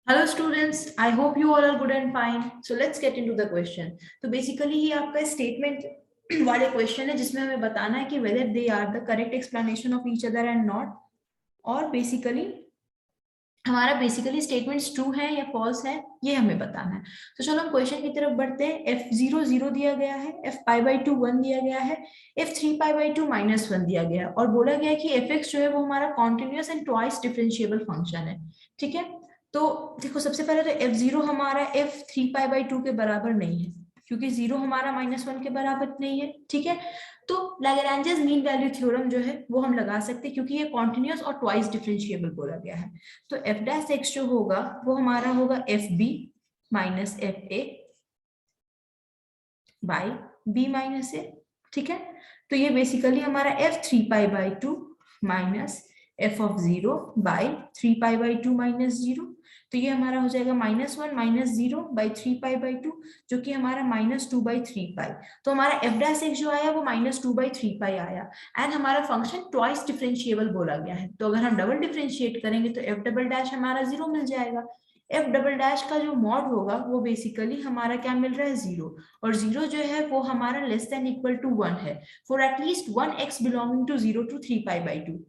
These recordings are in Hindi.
Hello students, I hope you all are good and fine. So let's get into the question. तो basically ये आपका statement वाले question है जिसमें हमें बताना है कि whether they are the correct explanation of each other and not, और basically हमारा बेसिकली स्टेटमेंट्स ट्रू है या फॉल्स है ये हमें बताना है। तो चलो हम क्वेश्चन की तरफ बढ़ते हैं। f0 0 दिया गया है, f पाई बाई 2 1 दिया गया है, f3 पाई बाई 2 -1 दिया गया है और बोला गया है कि fx जो है वो हमारा continuous and twice differentiable function है। ठीक है, तो देखो सबसे पहले तो f0 हमारा f3 पाई बाई 2 के बराबर नहीं है क्योंकि 0 हमारा -1 के बराबर नहीं है। ठीक है, तो लैग्रेंजेस मीन वैल्यू थ्योरम जो है वो हम लगा सकते हैं क्योंकि ये कॉन्टिन्यूअस और ट्वाइस डिफरेंशिएबल बोला गया है। तो एफ डैश एक्स जो होगा वो हमारा होगा F B minus F A by B minus A. ठीक है, तो ये बेसिकली हमारा F 3 pi by 2 minus F of 0 by 3 pi by 2 minus 0। तो ये हमारा हो जाएगा -1 माइनस 0 बाई 3 पाई बाई 2 जो कि हमारा -2 बाई 3 पाई। तो हमारा एफ डैश एक्स जो आया वो -2 बाई 3 पाई आया एंड हमारा फंक्शन ट्वाइस डिफरेंशिएबल बोला गया है। तो अगर हम डबल डिफरेंशिएट करेंगे तो एफ डबल डैश हमारा 0 मिल जाएगा। एफ डबल डैश का जो मॉड होगा वो बेसिकली हमारा क्या मिल रहा है 0, और 0 जो है वो हमारा लेस देन इक्वल टू 1 है for at least 1 x belonging to 0 to 3 pi by 2।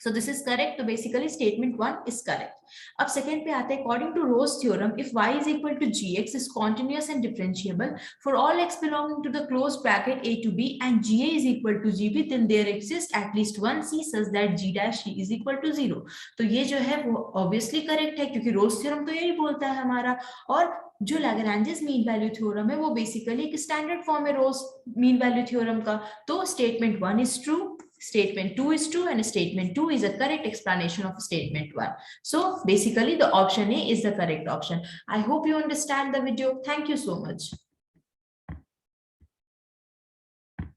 So this is correct. So basically statement 1 is correct. अब second पे आते हैं, according to Rowe's theorem, if y is equal to gx is continuous and differentiable for all x belonging to the closed bracket a to b and ga is equal to gb, then there exists at least one c such that g dash c is equal to 0। तो ये जो है वो obviously correct है क्योंकि Rowe's theorem तो यही बोलता है हमारा। और जो लैग्रेंजेस मीन वैल्यू थ्योरम है वो बेसिकली एक स्टैंडर्ड फॉर्म है रोज मीन वैल्यू थ्योरम का। तो statement 1 is true, statement 2 is true, and statement 2 is a correct explanation of statement 1. So basically the option A is the correct option. I hope you understand the video. Thank you so much.